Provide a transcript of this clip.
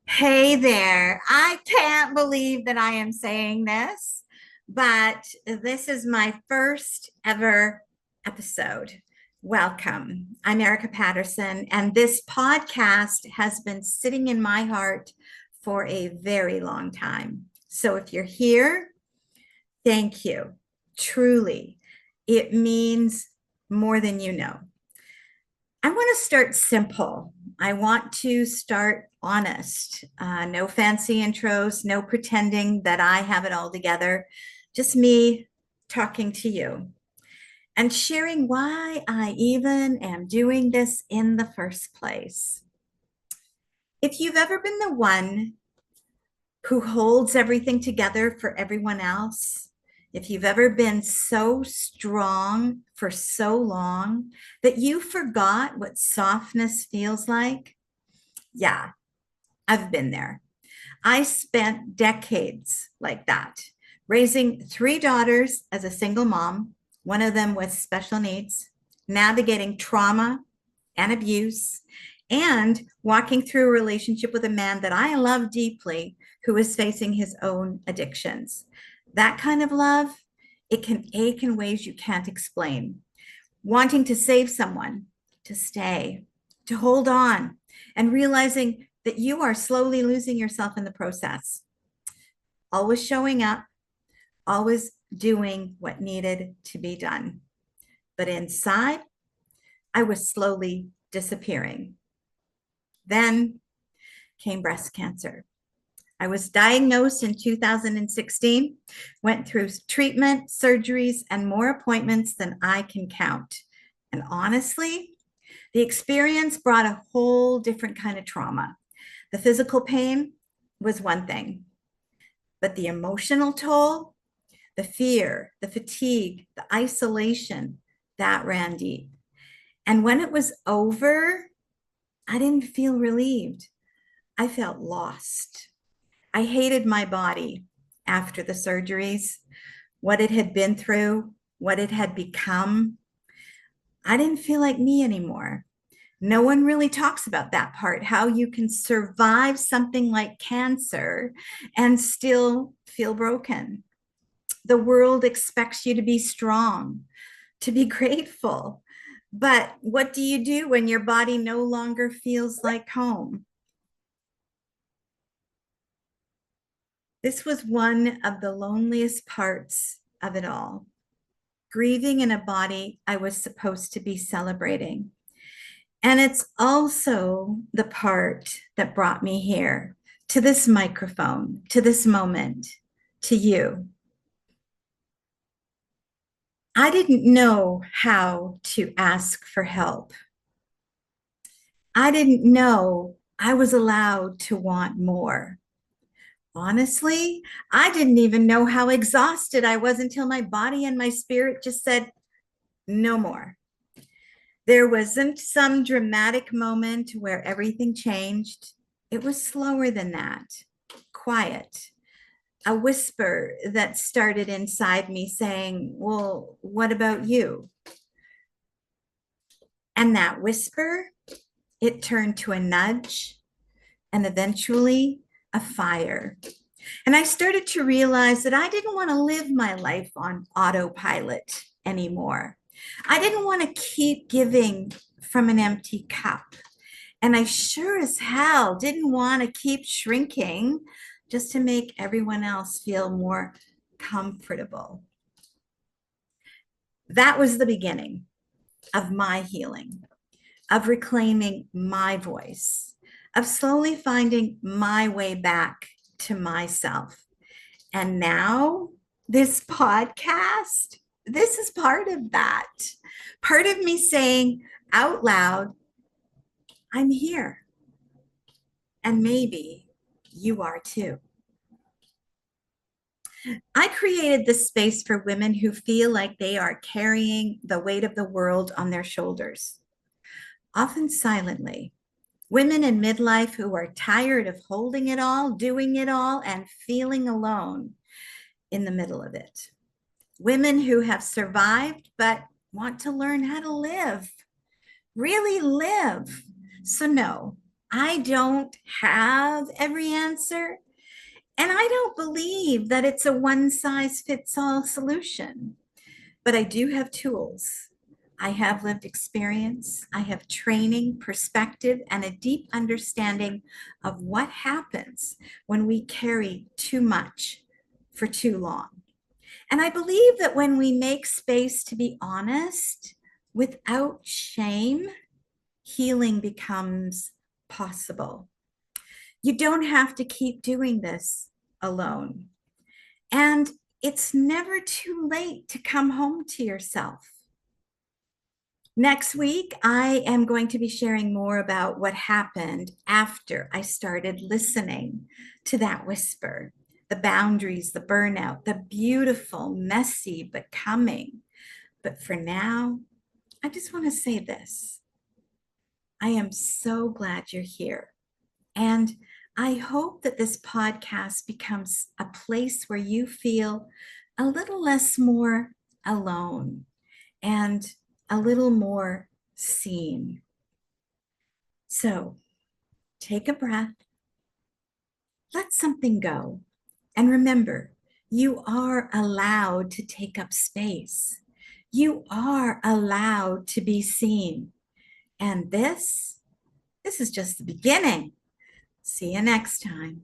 Hey there. I can't believe that I am saying this, but this is my first ever episode. Welcome. I'm Erika Patterson, and this podcast has been sitting in my heart for a very long time. So if you're here, thank you. Truly, it means more than you know. I want to start simple. I want to start honest. No fancy intros, no pretending that I have it all together. Just me talking to you and sharing why I even am doing this in the first place. If you've ever been the one who holds everything together for everyone else, if you've ever been so strong for so long that you forgot what softness feels like, yeah, I've been there. I spent decades like that, raising three daughters as a single mom, one of them with special needs, navigating trauma and abuse, and walking through a relationship with a man that I love deeply who is facing his own addictions. That kind of love, it can ache in ways you can't explain. Wanting to save someone, to stay, to hold on, and realizing that you are slowly losing yourself in the process. Always showing up, always doing what needed to be done. But inside, I was slowly disappearing. Then came breast cancer. I was diagnosed in 2016, went through treatment, surgeries, and more appointments than I can count. And honestly, the experience brought a whole different kind of trauma. The physical pain was one thing, but the emotional toll, the fear, the fatigue, the isolation, that ran deep. And when it was over, I didn't feel relieved. I felt lost. I hated my body after the surgeries, what it had been through, what it had become. I didn't feel like me anymore. No one really talks about that part, how you can survive something like cancer and still feel broken. The world expects you to be strong, to be grateful. But what do you do when your body no longer feels like home? This was one of the loneliest parts of it all. Grieving in a body I was supposed to be celebrating. And it's also the part that brought me here to this microphone, to this moment, to you. I didn't know how to ask for help. I didn't know I was allowed to want more. Honestly, I didn't even know how exhausted I was until my body and my spirit just said, no more. There wasn't some dramatic moment where everything changed. It was slower than that, quiet, a whisper that started inside me saying, well, what about you? And that whisper, it turned to a nudge and eventually a fire. And I started to realize that I didn't want to live my life on autopilot anymore. I didn't want to keep giving from an empty cup. And I sure as hell didn't want to keep shrinking just to make everyone else feel more comfortable. That was the beginning of my healing, of reclaiming my voice, of slowly finding my way back to myself. And now, this podcast, this is part of that. Part of me saying out loud, I'm here. And maybe you are too. I created this space for women who feel like they are carrying the weight of the world on their shoulders, often silently. Women in midlife who are tired of holding it all, doing it all, and feeling alone in the middle of it. Women who have survived but want to learn how to live, really live. So, no, I don't have every answer, and I don't believe that it's a one size fits all solution, but I do have tools. I have lived experience, I have training, perspective, and a deep understanding of what happens when we carry too much for too long. And I believe that when we make space to be honest without shame, healing becomes possible. You don't have to keep doing this alone. And it's never too late to come home to yourself. Next week, I am going to be sharing more about what happened after I started listening to that whisper, the boundaries, the burnout, the beautiful, messy, but coming. But for now, I just want to say this. I am so glad you're here. And I hope that this podcast becomes a place where you feel a little less more alone and a little more seen. So take a breath, let something go. And remember, you are allowed to take up space. You are allowed to be seen. And this is just the beginning. See you next time.